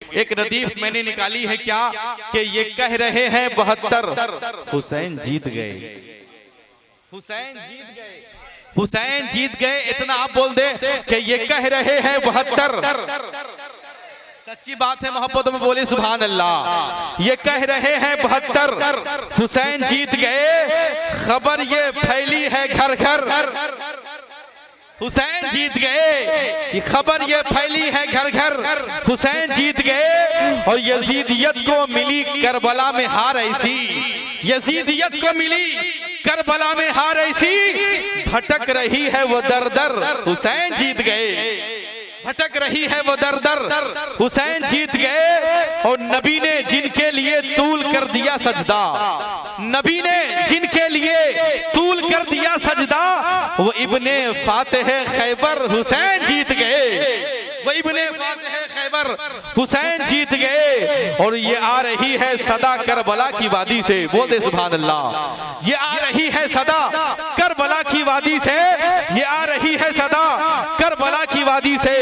एक रदीफ मैंने निकाली है क्या कि ये कह रहे हैं 72 हुसैन जीत गए, हुसैन जीत गए, हुसैन जीत गए। इतना आप बोल दे कि ये कह रहे हैं 72। सच्ची बात है, मोहब्बत में बोले सुभान अल्लाह। ये कह रहे हैं 72 हुसैन जीत गए, खबर ये फैली है घर घर। हुसैन जीत गए, ये खबर ये फैली है घर घर। हुसैन जीत गए और यजीदियत को मिली करबला में हार ऐसी, यजीदियत को मिली करबला में हार ऐसी। भटक रही है वो दर दर, हुसैन जीत गए, भटक रही है वो दर दर। हुसैन जीत गए और नबी ने जिनके लिए तूल कर दिया सजदा, नबी ने जिनके लिए तूल कर दिया सजदा, वो इब्ने फातिह खैबर हुसैन जीत गए, वो इब्ने फातिह खैबर हुसैन जीत गए। और ये आ रही है सदा करबला की वादी से, बोल दे सुभान अल्लाह। ये आ रही है सदा करबला की वादी से, ये आ रही है सदा करबला की वादी से।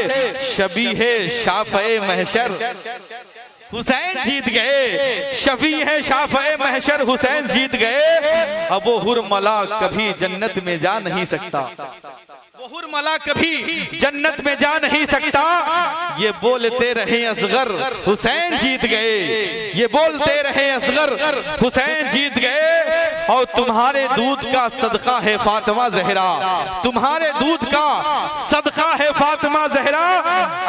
शबीह शाफ़े महशर हुसैन जीत गए, शबीह शाफ़े महशर हुसैन जीत गए। अब वो हुरमला कभी जन्नत में जा नहीं सकता, वो हुरमला कभी जन्नत में जा नहीं सकता। ये बोलते रहे असगर हुसैन जीत गए, ये बोलते रहे असगर हुसैन जीत गए। और तुम्हारे दूध का सदका है फातिमा ज़हरा, तुम्हारे दूध का सदका है फातिमा ज़हरा।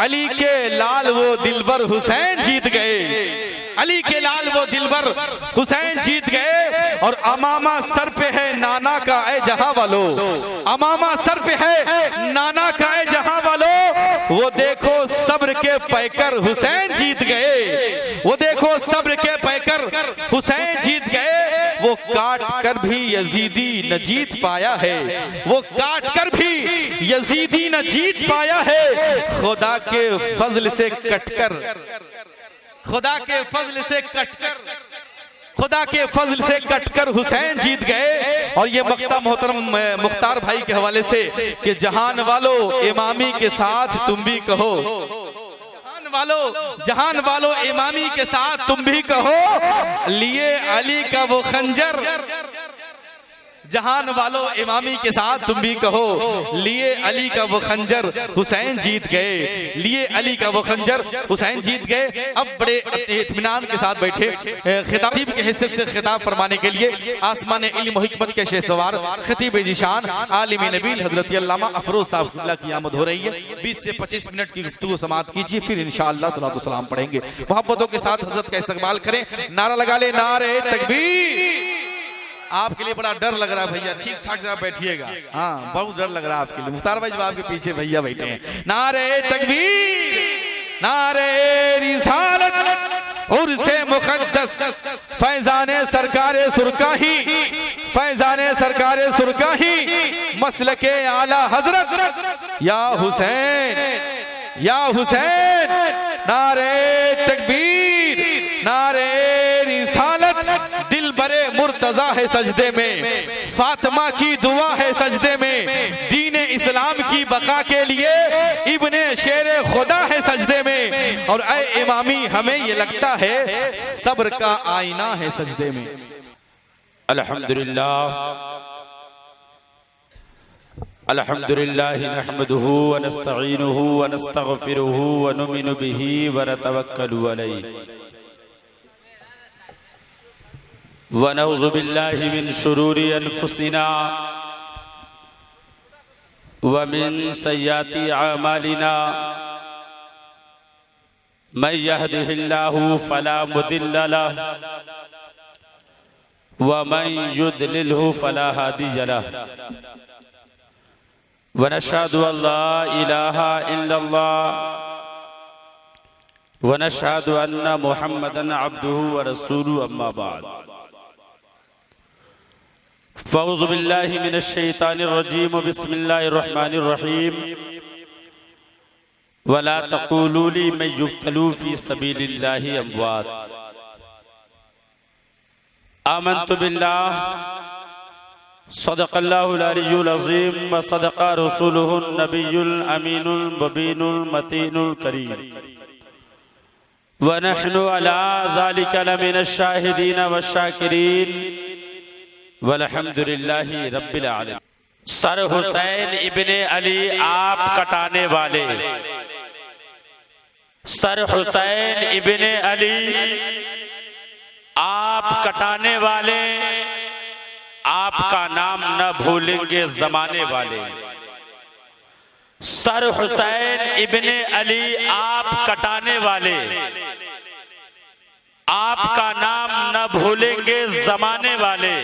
अली के लाल वो दिलबर हुसैन जीत गए, अली के लाल वो दिलबर हुसैन जीत गए। और अमामा सर पे है नाना का ए जहां वालो, अमामा सर पे है नाना का ए जहां वालो। वो देखो सब्र के पैकर हुसैन जीत गए, वो देखो सब्र के पैकर हुसैन जीत गए। वो काट कर भी यजीदी न जीत पाया है, वो काट कर भी यजीदी न जीत पाया है। खुदा के फजल से कटकर, खुदा के फजल से कटकर, खुदा के फजल से कटकर हुसैन जीत गए। और ये मक्ता मोहतरम मुख्तार भाई के हवाले से कि जहान वालो इमामी के साथ तुम भी कहो, जहान वालो इमामी के साथ तुम भी कहो, लिए अली का वो खंजर। जहान वालो इमामी के साथ तुम भी कहो, लिए अली का वो खंजर हुसैन जीत गए, लिए अली का वो खंजर हुसैन जीत गए। अब बड़े इत्मीनान के साथ बैठे खिताब के हिस्से से खिताब फरमाने के लिए आसमान इल्म हिकमत के शेखसवार खतीब जिशान आलिम नबील हजरत अल्लामा अफरोज साहब की आमद हो रही है। 20 से 25 मिनट की गुफ्तगू समाअत कीजिए, फिर इंशाअल्लाह सलातो सलाम पढ़ेंगे। मोहब्बतों के साथ हजरत का इस्तकबाल करें। नारा लगा ले, नारे तकबीर। आपके लिए बड़ा डर लग रहा है भैया, ठीक ठाक से आप बैठिएगा। हाँ, बहुत डर लग रहा है आपके लिए। मुख्तार भाई जब आपके पीछे भैया बैठे हैं। नारे तकबीर, नारे रिसालत, उर्से मुक़द्दस, फैज़ाने सरकारे सुरकाही, फैज़ाने सरकारे सुरकाही, मसलके आला हजरत या हुसैन, या हुसैन। नारे तकबीर, नारे रिसालत, दिल बरे मुर्तजा है सजदे में, फातिमा की दुआ है सजदे में, दीन इस्लाम की बका के लिए इब्ने शेरे खुदा है सजदे में। और ऐ इमामी हमें ये लगता है सब्र का आईना है सजदे में। अल्हम्दुलिल्लाह, अल्हम्दुलिल्लाह नहमदुहु व नस्तईनुहु व नस्तगफिरुहु व नुमिनु बिही व नतवक्कलु अलैहि व नऊज़ु बिल्लाहि मिन शुरूरि अनफुसिना व मिन सय्याति अमालिना। मन यहदिहिल्लाहु फला मुदिल्ल लहु व मन युद्लिलहु फला हादिय लहु। व नशहदु अल्ला इलाहा इल्लल्लाह व नशहदु अन्ना मुहम्मदन अब्दुहु व रसूलुहु, अम्मा बाद। फ़अऊज़ु बिल्लाहि मिनश शैतानिर रजीम, बिस्मिल्लाहिर रहमानिर रहीम। वला तक़ूलू लिमन युक़्तलू फ़ी सबीलिल्लाहि अमवात। आमन्तु बिल्लाह, सदक़ल्लाहुल अलियुल अज़ीम व सदक़ा रसूलुहुन नबियुल अमीनुल मुबीनुल मतीनुल करीम। वनहनु अला ज़ालिका लमिनश शाहिदीन वश्शाकिरीन वल्हम्दुलिल्लाहि रब्बिल आलमीन। सर हुसैन इब्ने अली आप कटाने वाले, सर हुसैन इब्ने अली आप कटाने वाले, आपका नाम न भूलेंगे जमाने वाले। सर हुसैन इब्ने अली आप कटाने वाले, आपका नाम न भूलेंगे जमाने वाले।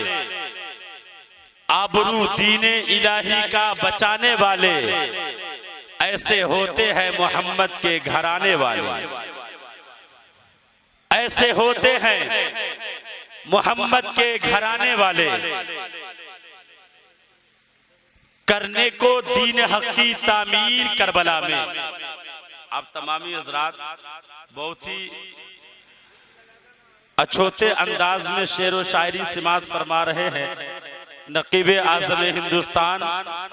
आबरू दीने इलाही का बचाने वाले, ऐसे होते हैं मोहम्मद के घराने वाले, ऐसे होते हैं मोहम्मद के घराने वाले। करने को दीन हक की तामीर करबला में। आप तमामी हज़रात बहुत ही अछूते अंदाज में शेर व शायरी सिमात फरमा रहे हैं। नकीब आज़म हिंदुस्तान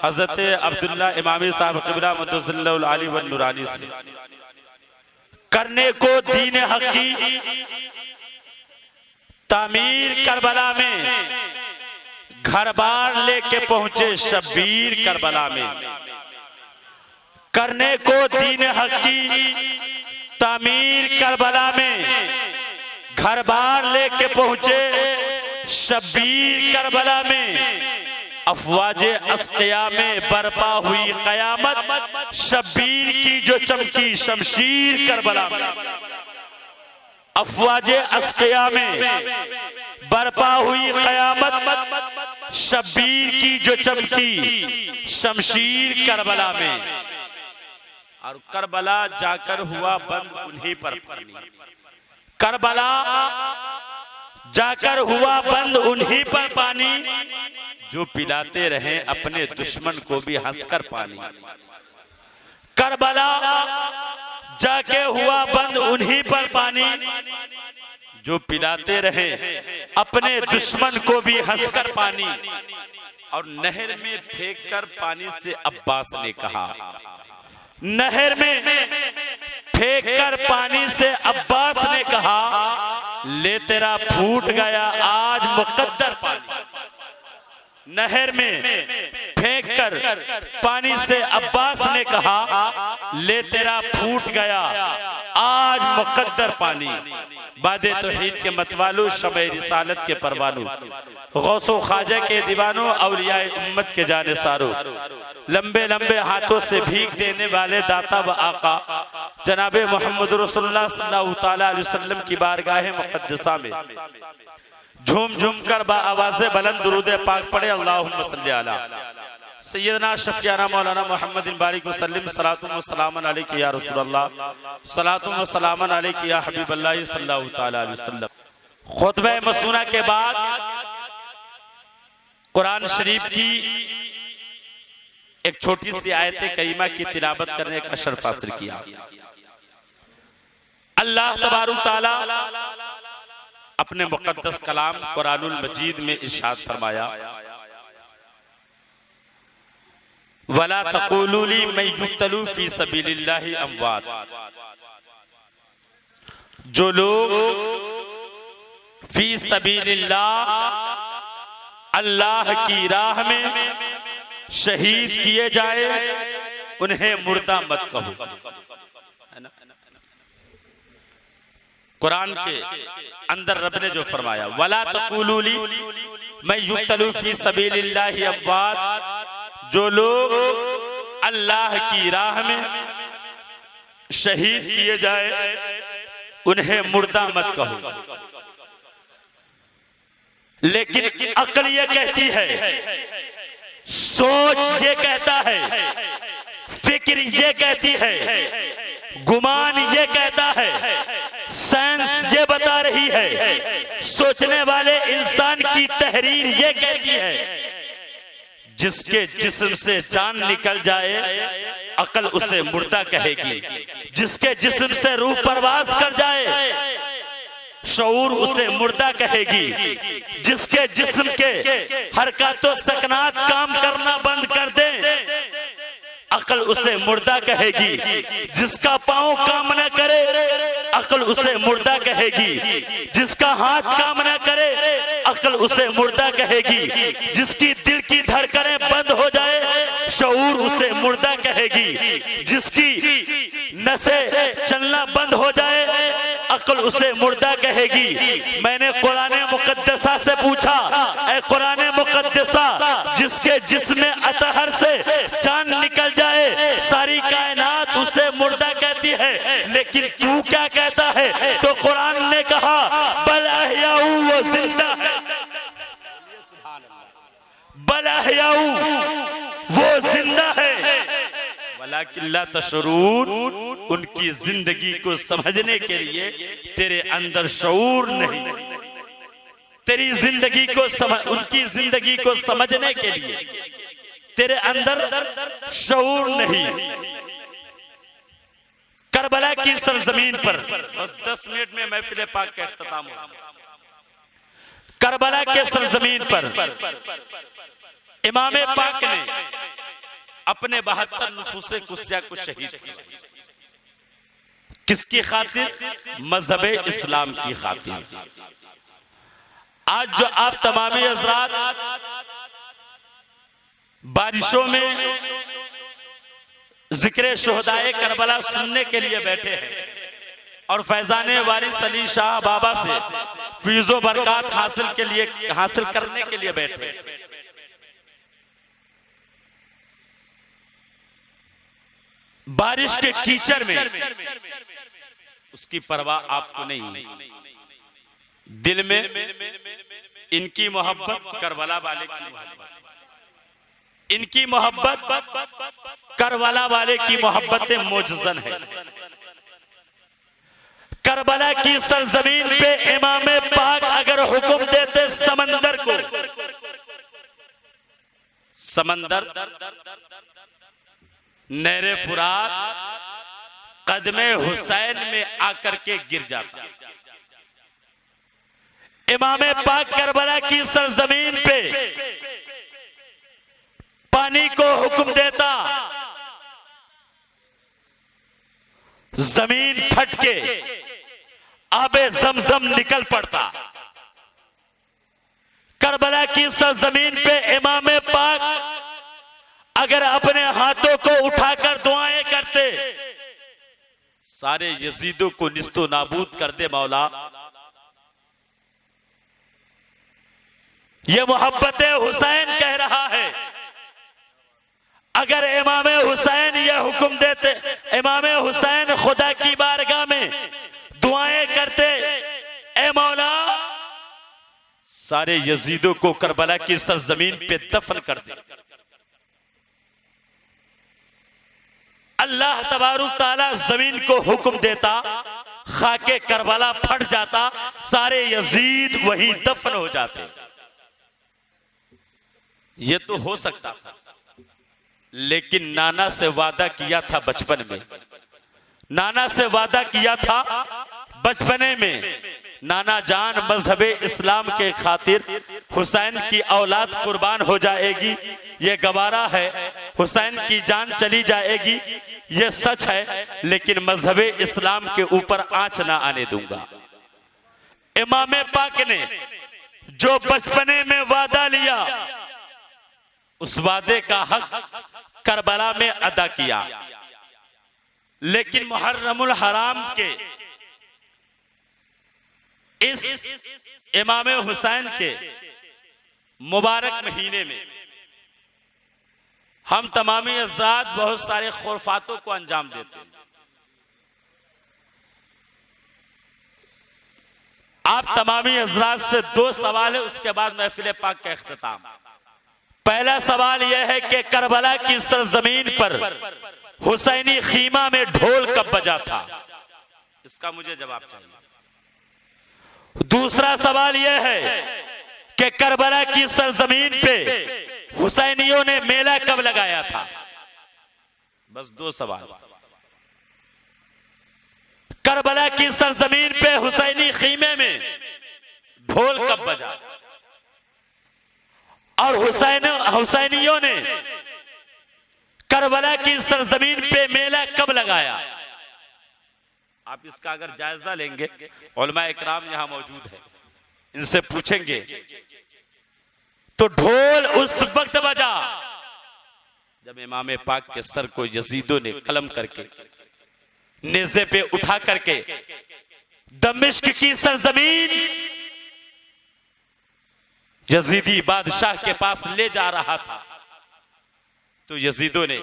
हज़रत अब्दुल्ला इमामी साहब क़िबला मुद्दसल्लहु आली व नूरानी से करने को दीन हक की तामीर करबला में, घर बार लेके पहुंचे शब्बीर करबला में। करने को दीन हक की तामीर करबला में, घर बार लेके पहुंचे शब्बीर करबला में। अफवाजे अस्किया में बरपा हुई कयामत, शब्बीर की जो चमकी शमशीर करबला में। अफवाजे अस्किया में बरपा हुई कयामत, शब्बीर की जो चमकी शमशीर करबला में। और करबला जाकर हुआ बंद उन्हीं पर पानी, करबला जाकर हुआ बंद उन्हीं पर पानी, जो पिलाते रहे अपने दुश्मन को भी हंसकर पानी। करबला जाके हुआ बंद उन्हीं पर पानी, जो पिलाते रहे अपने दुश्मन को भी हंसकर पानी। और नहर में फेंककर पानी से अब्बास ने कहा, नहर में फेंककर पानी से अब्बास ने कहा, ले तेरा फूट गया आज मुकद्दर पानी। नहर में फेंककर पानी से अब्बास ने कहा, ले तेरा फूट गया आज मुकद्दर पानी। बादे तौहीद के मतवालू, शब-ए रिसालत के परवानू, गौसो ख्वाजा के दीवानों, औलियाए उम्मत के जानिसारों, लंबे लंबे हाथों से भीख देने वाले दाता व आका जनाबे मोहम्मद रसूलुल्लाह सल्लल्लाहु तआला अलैहि वसल्लम की बारगाह मुक़द्दसा में झूम झूम कर बा आवाज़े बुलंद दुरूद पाक पढ़े। अल्लाहुम्मा सल्ली अला सय्यदना शफियाना मौलाना मुहम्मदिन बारिक वसल्लम, सलातुम व सलामन अलैका या रसूलल्लाह, सलातुम व सलामन अलैका या हबीबल्लाह सल्लल्लाहु तआला अलैहि वसल्लम। खुतबा मसूना के बाद कुरान शरीफ की एक छोटी सी आयत करीमा की तिलावत करने का शर्फ हासिल किया। अल्लाह तबारक तआला अपने मुक़द्दस कलाम कुरानुल मजीद में इरशाद फरमाया, वला तक़ूलू ली मैं युक़्तलू फी सबीलिल्लाहि अमवात। जो लोग फी सबीलिल्लाह अल्लाह की राह में शहीद किए जाए, उन्हें मुर्दा मत कहो। कुरान के अंदर रब ने जो फरमाया, वला तक़ूलू ली मैं युक़्तलू फी सबीलिल्लाहि अमवात, जो लोग अल्लाह की राह में शहीद किए जाए, उन्हें मुर्दा मत कहो। लेकिन अक्ल ये कहती है, सोच ये कहता है, फिक्र ये कहती है, गुमान ये कहता है, साइंस ये बता रही है, सोचने वाले इंसान की तहरीर ये कहती है, जिसके जिस्म से जान निकल जाए अकल उसे मुर्दा कहेगी, जिसके जिस्म से रूह परवास कर जाए शऊर उसे मुर्दा कहेगी, जिसके जिस्म के हरकतों सकनात काम करना बंद कर दे अकल उसे मुर्दा कहेगी, जिसका पांव काम न करे अक्ल उसे मुर्दा कहेगी। जिसका हाथ काम न करे अक्ल उसे मुर्दा कहेगी। जिसकी दिल की धड़कनें बंद हो जाए शऊर उसे मुर्दा कहेगी। जिसकी नसें चलना बंद हो जाए अक्ल उसे मुर्दा कहेगी। मैंने कुरान मुकद्दसा से पूछा, ऐ कुरान मुकद्दसा, जिसके जिस्म अतहर से जान निकल जाए सारी कायनात उसे मुर्दा कहती है, लेकिन तू क्या कहता है? तो कुरान ने कहा बल अहयाउ, वो जिंदा है। बल अहयाउ, वो जिंदा है। वलाकिल्ला तशऊरून, उनकी जिंदगी को समझने के लिए तेरे अंदर शऊर नहीं। तेरी जिंदगी को उनकी जिंदगी को समझने के लिए तेरे अंदर शऊर नहीं। करबला की सरजमीन पर बस 10 मिनट में महफिल पाक का इख्तिताम हो। करबला के सरजमीन पर इमाम पाक ने अपने 72 नुफूसे कुस्या को शहीद किया। किसकी खातिर? मजहब इस्लाम की खातिर। आज जो आप तमामी हज़रात बारिशों में जिक्र शुहदाए करबला सुनने के लिए बैठे हैं और फैजान वारिस अली शाह बाबा से फीज़ो बरकत हासिल करने के लिए बैठे हैं। बारिश के कीचड़ में उसकी परवाह आपको नहीं। दिल में इनकी मोहब्बत करबला वाले की मोहब्बत, इनकी मोहब्बत करबला वाले की मोहब्बत मोजज़न है। करबला की सरजमीन पे इमाम पाक अगर हुक्म देते समंदर को, समंदर नहरे फुरात कदमे हुसैन में आकर के गिर जाता। इमाम पाक करबला की सरजमीन पे पानी को हुक्म देता, जमीन फट के आबे ज़मज़म निकल पड़ता। करबला की सरजमीन पे इमाम पाक अगर अपने हाथों को उठाकर दुआएं करते, सारे यजीदों को निस्तो नाबूद कर दे मौला। ये मोहब्बत हुसैन कह रहा है। अगर इमाम हुसैन ये हुक्म देते, इमाम हुसैन खुदा की बारगाह में दुआएं करते, ए मौला सारे यजीदों को करबला की सरजमीन पे दफन कर दे। अल्लाह तबारुक ताला जमीन को हुक्म देता, खाके करबला फट जाता, सारे यजीद वहीं दफन हो जाते। ये तो हो सकता था, लेकिन नाना से वादा किया था बचपन में, नाना से वादा किया था बचपने में, नाना जान मजहब इस्लाम के खातिर हुसैन की औलाद कुर्बान हो जाएगी, ये गवारा है। हुसैन की जान चली जाएगी, ये सच है, लेकिन मजहब इस्लाम के ऊपर आंच ना आने दूंगा। इमाम पाक ने जो बचपने में वादा लिया, उस वादे का हक करबला में अदा किया। लेकिन मुहर्रमुल हराम के इस इमाम हुसैन के मुबारक महीने में हम तमामी हज़रात बहुत सारे खुरफातों को अंजाम देते हैं। आप तमामी हज़रात से 2 सवाल है, उसके बाद महफिल पाक का इख्तिताम। पहला सवाल यह है कि करबला की सरजमीन पर हुसैनी खीमा में ढोल कब बजा था? इसका मुझे जवाब चाहिए। दूसरा सवाल यह है कि करबला की सरजमीन पे हुसैनियों ने मेला कब लगाया था? बस 2 सवाल। करबला की सरजमीन पे हुसैनी खीमे में ढोल कब बजा और हुसैनियों ने करबला की सरजमीन पे मेला कब लगाया? आप इसका अगर जायजा लेंगे, उलमा इकराम यहाँ मौजूद है, इनसे पूछेंगे तो ढोल उस वक्त बजा जब इमाम पाक के सर को यजीदों ने कलम करके नेज़े पे उठा करके दमिश्क की सरजमीन यजीदी बादशाह के पास ले जा रहा था। तो यजीदों ने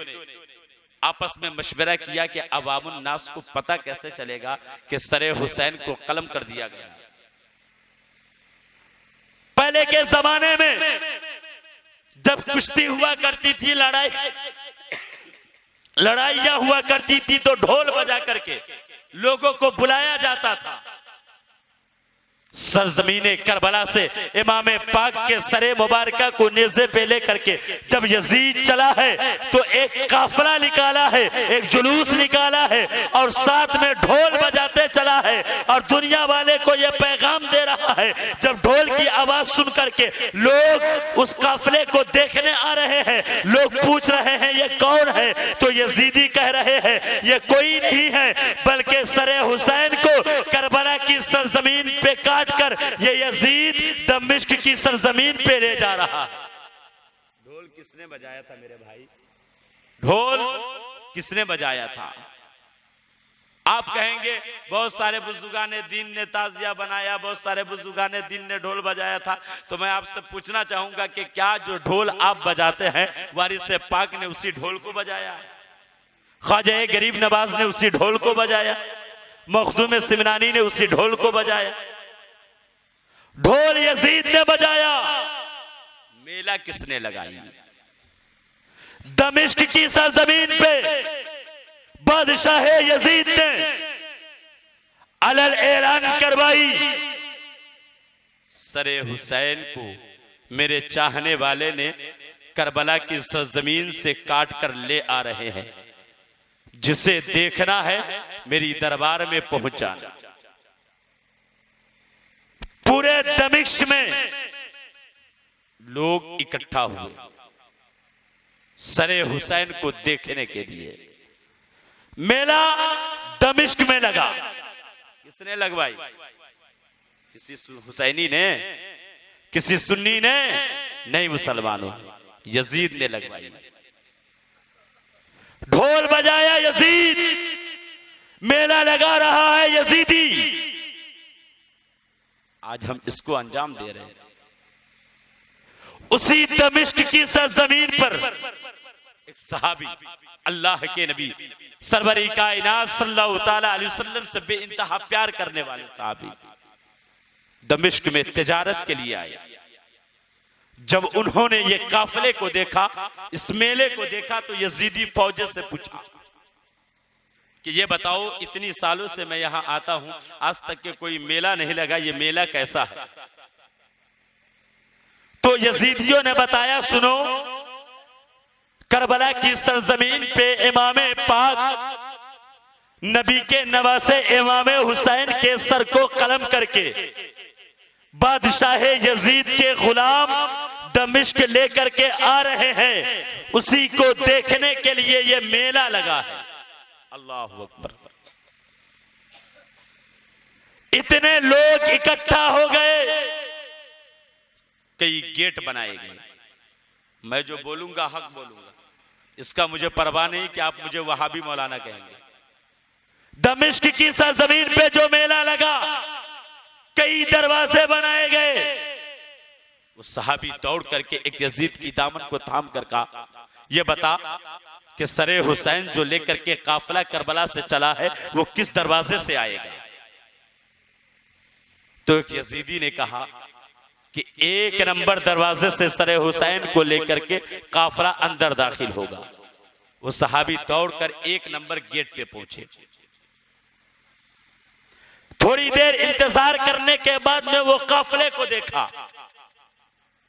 आपस में मशवरा किया कि अवामुन नास को पता कैसे चलेगा कि सरे हुसैन को कलम कर दिया गया। पहले के जमाने में जब कुश्ती हुआ करती थी, लड़ाइयां हुआ करती थी, तो ढोल बजा करके लोगों को बुलाया जाता था। सरजमीने करबला से इमाम पाक के सरे मुबारका को नेज़े पे लेकर के जब यजीद चला है तो एक काफिला निकाला है, एक जुलूस निकाला है और साथ में ढोल बजाते चला है और दुनिया वाले को यह पैगाम दे रहा है। जब ढोल की आवाज सुन करके लोग उस काफिले को देखने आ रहे हैं, लोग पूछ रहे हैं ये कौन है, तो यजीदी कह रहे हैं ये कोई नहीं है बल्कि सरे हुसैन को करबला की सरजमीन पे काट कर ये यजीद दमिश्क की सरजमीन पे ले जा रहा। ढोल किसने बजाया था मेरे भाई? ढोल किसने बजाया था? आप कहेंगे बहुत सारे बुजुर्गाने दीन ने ताजिया बनाया, बहुत सारे बुजुर्गाने दीन ने ढोल बजाया था। तो मैं आपसे पूछना चाहूंगा कि क्या जो ढोल आप बजाते हैं वारिस पाक ने उसी ढोल को बजाया? ख्वाजा गरीब नवाज ने उसी ढोल को बजाया? मखदूम सिमनानी ने उसी ढोल को बजाया? ढोल यजीद ने बजाया, मेला किसने लगाई? दमिश्क की सरजमीन पे बादशाह यजीद ने अलल ऐलान करवाई, सरे हुसैन को मेरे चाहने वाले ने करबला की सरजमीन से काट कर ले आ रहे हैं, जिसे देखना है मेरी दरबार में पहुंचाना। पूरे दमिश्क में लोग इकट्ठा हुए सरे हुसैन को देखने के लिए। मेला दमिश्क में लगा। किसने लगवाई? किसी हुसैनी ने, किसी सुन्नी ने नहीं, मुसलमानों यजीद ने लगवाई। ढोल बजाया यजीद, मेला लगा रहा है यजीदी। आज हम इसको अंजाम दे रहे हैं। उसी दमिश्क की सरजमीन पर एक सहाबी अल्लाह के नबी सरवरी कायनात सल्लल्लाहु ताला अलैहि वसल्लम से बेइंतहा प्यार करने वाले सहाबी दमिश्क में तिजारत के लिए आए। जब उन्होंने ये काफिले को देखा, इस मेले को देखा, तो यजीदी फौज से पूछा कि ये बताओ इतनी सालों से मैं यहां आता हूं, आज तक के कोई मेला नहीं लगा, ये मेला कैसा है? तो यजीदियों ने बताया सुनो, करबला की सरजमीन पे इमाम पाक नबी के नवासे इमाम हुसैन के सर को कलम करके बादशाह यजीद के गुलाम दमिश्क लेकर के आ रहे हैं, उसी को देखने के लिए ये मेला लगा है। अल्लाहु अकबर। इतने लोग इकट्ठा हो गए, कई गेट बनाए गए। मैं जो बोलूंगा हक बोलूंगा, इसका मुझे परवाह नहीं कि आप मुझे वहाबी मौलाना कहेंगे। दमिश्क की सरजमीन पे जो मेला लगा, कई दरवाजे बनाए गए। वो सहाबी दौड़ करके एक यजीद की दामन को थाम कर कहा, ये बता कि सरे हुसैन जो लेकर के काफिला करबला से चला है वो किस दरवाजे से आएगा? तो एक यजीदी ने कहा कि 1 नंबर दरवाजे से सरे हुसैन को लेकर के काफिला अंदर दाखिल होगा। वो सहाबी दौड़कर 1 नंबर गेट पे पहुंचे। थोड़ी देर इंतजार करने के बाद में वो काफिले को देखा।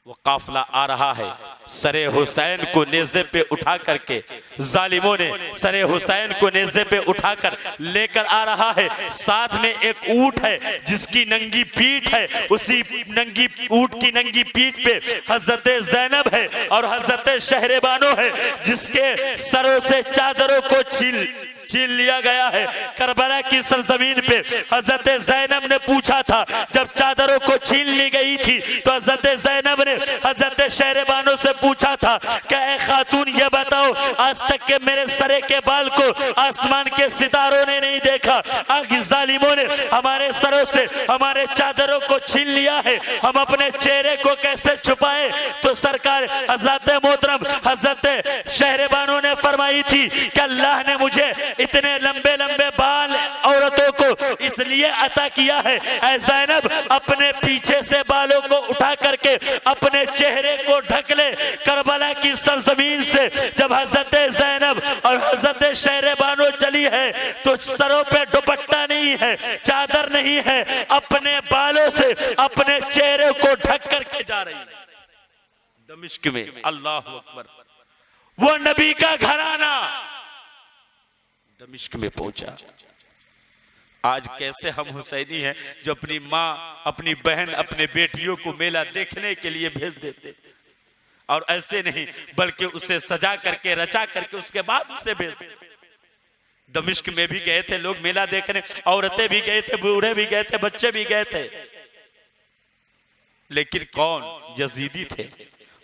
वो काफिला आ रहा है, सरे हुसैन को नेज़े पे उठा करके जालिमों ने सरे हुसैन को नेज़े पे उठाकर लेकर आ रहा है। साथ में एक ऊंट है जिसकी नंगी पीठ है, उसी नंगी ऊंट की नंगी पीठ पे हजरत ज़ैनब है और हजरत शहरबानो है, जिसके सरों से चादरों को छीन लिया गया है। करबला की सरजमीन पे हजरत ज़ैनब ने पूछा था, जब चादरों को छीन ली गई थी तो हजरत ज़ैनब ने हजरत शहरबानो से पूछा था कि ऐ खातून ये बताओ, आज तक के मेरे सरे के बाल को आसमान के सितारों ने नहीं देखा, आगे जालिमों ने हमारे सरों से हमारे चादरों को छीन लिया है, हम अपने चेहरे को कैसे छुपाए? तो सरकार हजरत मोहतरम हजरत शहरबानो ने फरमाई थी कि अल्लाह ने मुझे इतने लंबे लंबे बाल औरतों को इसलिए अता किया है, ऐ ज़ैनब अपने पीछे से बालों को उठा करके अपने चेहरे को ढक ले। करबला की सरजमीन से जब हजरत ज़ैनब और हजरत शहरबानो चली है तो सरों पे दुपट्टा नहीं है, चादर नहीं है, अपने बालों से अपने चेहरे को ढक करके जा रही है दमिश्क में। अल्लाह अकबर। वो नबी का घराना दमिश्क में पहुंचा। आज कैसे हम हुसैनी हैं जो अपनी माँ, अपनी बहन, अपने बेटियों को मेला देखने के लिए भेज देते, और ऐसे नहीं बल्कि उसे सजा करके रचा करके उसके बाद उसे भेज देते। दमिश्क में भी गए थे लोग मेला देखने, औरतें भी गए थे, बूढ़े भी गए थे, बच्चे भी गए थे, लेकिन कौन? यजीदी थे,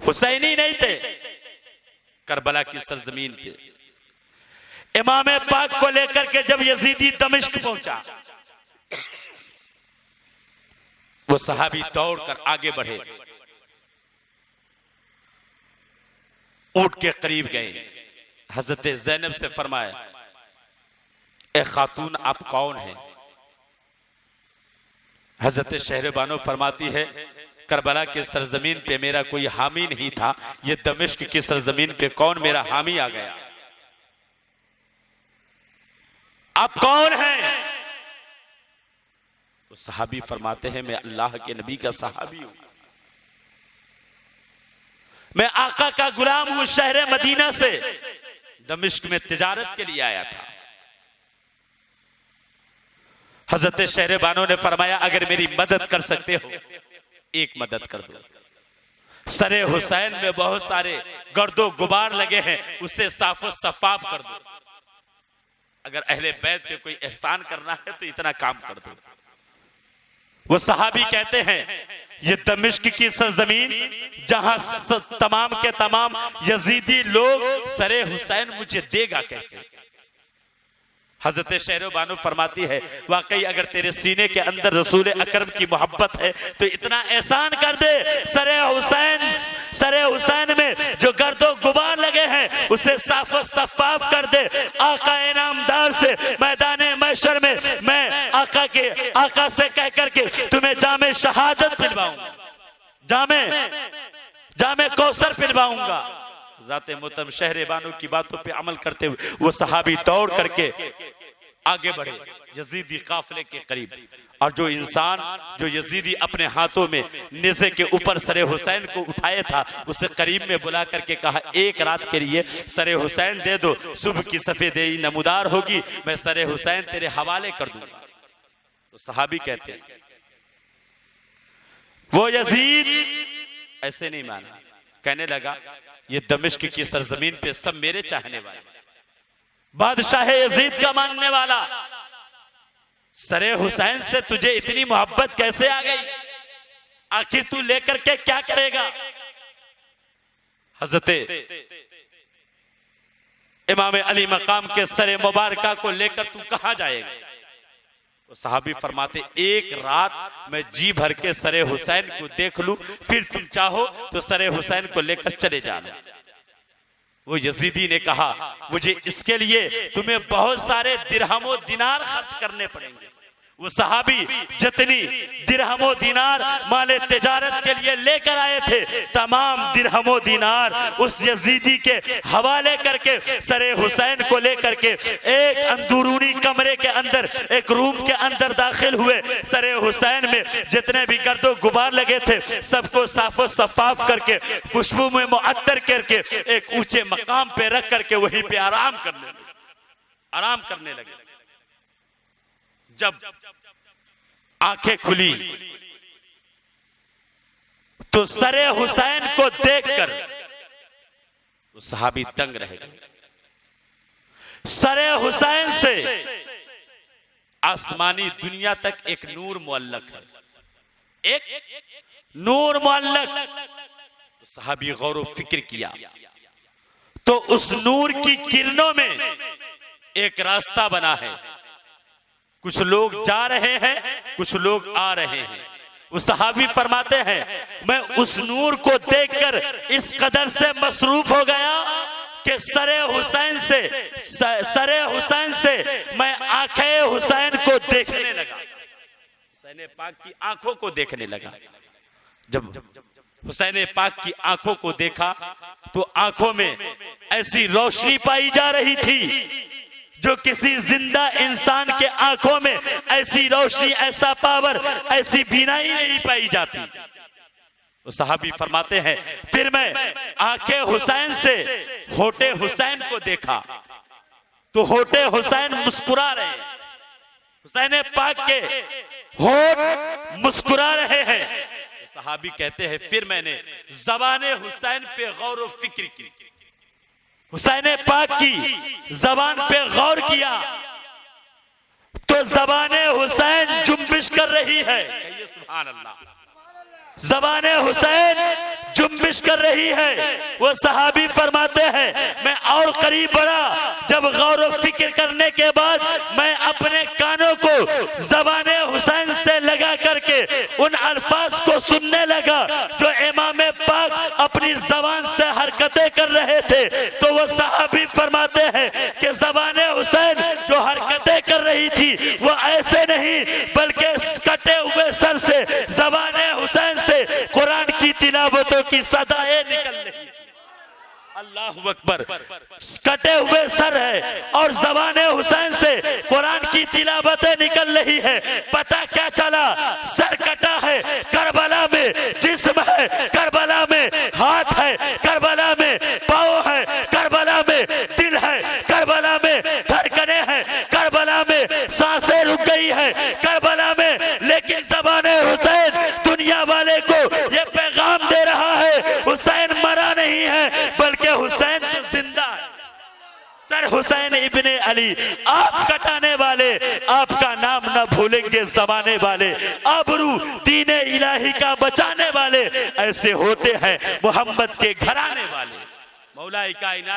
हुसैनी नहीं थे। करबला की सरजमीन पे इमाम पाक को लेकर के जब यजीदी दमिश्क पहुंचा, वो सहाबी दौड़कर आगे बढ़े, ऊंट के करीब गए, हजरत ज़ैनब से फरमाया, ए खातून आप कौन हैं? हजरत शहरबानो फरमाती है, करबला की सरजमीन पे मेरा कोई हामी नहीं था, ये दमिश्क की सरजमीन पे कौन मेरा हामी आ गया? आप कौन हैं? तो सहाबी फरमाते हैं, मैं अल्लाह के नबी का सहाबी हूं, मैं आका का गुलाम हूं, शहर मदीना से दमिश्क में तिजारत के लिए आया था। हजरत शहरबानो ने फरमाया, अगर मेरी मदद कर सकते हो एक मदद कर दो, सरे हुसैन में बहुत सारे गर्दो गुबार लगे हैं, उससे साफो सफाफ कर दो। अगर अहले बैत पे कोई एहसान करना है तो इतना काम कर दो। वो सहाबी कहते हैं, ये दमिश्क की सरजमीन जहां तमाम के तमाम यजीदी लोग सरे हुसैन मुझे देगा कैसे? हजरत शहरबानो फरमाती है, वाकई अगर तेरे सीने के अंदर रसूल अकरम की मोहब्बत है तो इतना एहसान कर दे, सरे हुसैन में जो गर्दो गुबार लगे हैं उसे साफो सफाफ कर दे। आका इनामदार से मैदान महशर में मैं आका से कह करके तुम्हें जामे शहादत पिलवाऊंगा, जामे कौसर पिलवाऊंगा। ज़ाते मोहतरम शहरबानो की बातों पे अमल करते हुए वो सहाबी दौड़ करके आगे बढ़े यजीदी काफिले के करीब, और जो इंसान जो यजीदी अपने हाथों में नेज़े के ऊपर सरे हुसैन को उठाए था, उसे करीब में बुला करके कहा, एक रात के लिए सरे हुसैन दे दो, सुबह की सफेदेई नमूदार होगी, मैं सरे हुसैन तेरे हवाले कर दूंगा। तो सहाबी कहते हैं, वो यजीद ऐसे नहीं माना, कहने लगा, ये दमिश्क की सरजमीन पे सब मेरे चाहने वाले, बादशाह यजीद का मानने वाला, सरे हुसैन से तुझे इतनी मोहब्बत कैसे आ गई? आखिर तू लेकर के क्या करेगा? हजरत इमाम अली मकाम के सरे मुबारका को लेकर तू कहां जाएगा? तो सहाबी फरमाते, एक रात मैं जी भर के सरे हुसैन को देख लूं, फिर तुम चाहो तो सरे हुसैन को लेकर चले जाना। वो यजीदी ने कहा, मुझे इसके लिए तुम्हें बहुत सारे दिरहमो दिनार खर्च करने पड़ेंगे। वो सहाबी जितनी दिरहमो दिनार माले तिजारत के लिए लेकर आए थे, तमाम दिरहमो दिनार उस यजीदी के हवाले करके सरे हुसैन को लेकर के एक अंदरूनी कमरे के अंदर, एक रूम के अंदर दाखिल हुए। सरे हुसैन में जितने भी गर्दो गुबार लगे थे सबको साफो सफाफ करके खुशबू में मुअत्तर करके एक ऊंचे मकाम पे रख करके वहीं पे आराम करने लगे। जब आंखें खुली तो सरे हुसैन को देखकर तो सहाबी दंग रह गए। सरे हुसैन से आसमानी दुनिया तक एक नूर मुअल्लक है, एक नूर मुअल्लक। सहाबी गौर व फिक्र किया तो उस नूर की किरणों में एक रास्ता बना है। कुछ लोग जा रहे हैं, कुछ लोग आ रहे हैं। उस सहाबी फरमाते हैं मैं उस नूर को देखकर इस कदर से मसरूफ हो गया कि सरे हुसैन से मैं आंखें हुसैन को देखने लगा, हुसैन पाक की आंखों को देखने लगा। जब हुसैन पाक की आंखों को देखा तो आंखों में ऐसी रोशनी पाई जा रही थी जो किसी जिंदा इंसान के आंखों में ऐसी रोशनी, ऐसा पावर, ऐसी बीनाई नहीं पाई जाती। तो सहाबी फरमाते हैं फिर मैं आंखें हुसैन से होठे हुसैन को देखा तो होठे हुसैन मुस्कुरा रहे हैं, हुसैन पाक के होठ मुस्कुरा रहे हैं। सहाबी कहते हैं फिर मैंने ज़बाने हुसैन पे गौर व फिक्र की, हुसैन पाक की जबान पे गौर किया तो ज़बाने हुसैन जुम्बिश कर रही है। कहिए सुभान अल्लाह। ज़बाने हुसैन जुम्बिश कर रही है। वो सहाबी फरमाते हैं मैं और करीब बढ़ा, जब गौर व फिक्र करने के बाद मैं अपने कानों को ज़बाने हुसैन से लगा करके उन अल्फाज को सुनने लगा जो इमाम पाक अपनी ज़बान से हरकतें कर रहे थे। तो वो सहाबी फरमाते हैं कि ज़बाने हुसैन जो हरकतें कर रही थी वो ऐसे नहीं बल्कि कटे हुए सर से ज़बाने हुसैन से कुरान की तिलावतों की सदाएं निकल रही। अल्लाहु अकबर। कटे हुए सर है और ज़बाने हुसैन से कुरान की तिलावतें निकल रही है। पता क्या चला? सर कटा है करबला में, जिस्म है करबला में, हाथ है करबला में, पाँव है करबला में, दिल है करबला में, धड़कनें हैं करबला में, सांसें रुक गई है करबला में। लेकिन ज़बाने हुसैन दुनिया वाले को ये पैगाम दे रहा है हुसैन मरा नहीं है बल्कि हुसैन तो जिंदा है। सर हुसैन इब्ने अली, आप कटाने वाले आपका नाम न भूलेंगे ज़माने वाले, आबरू दीने इलाही का बचाने वाले ऐसे होते हैं मोहम्मद के घराने वाले। मौला कायनात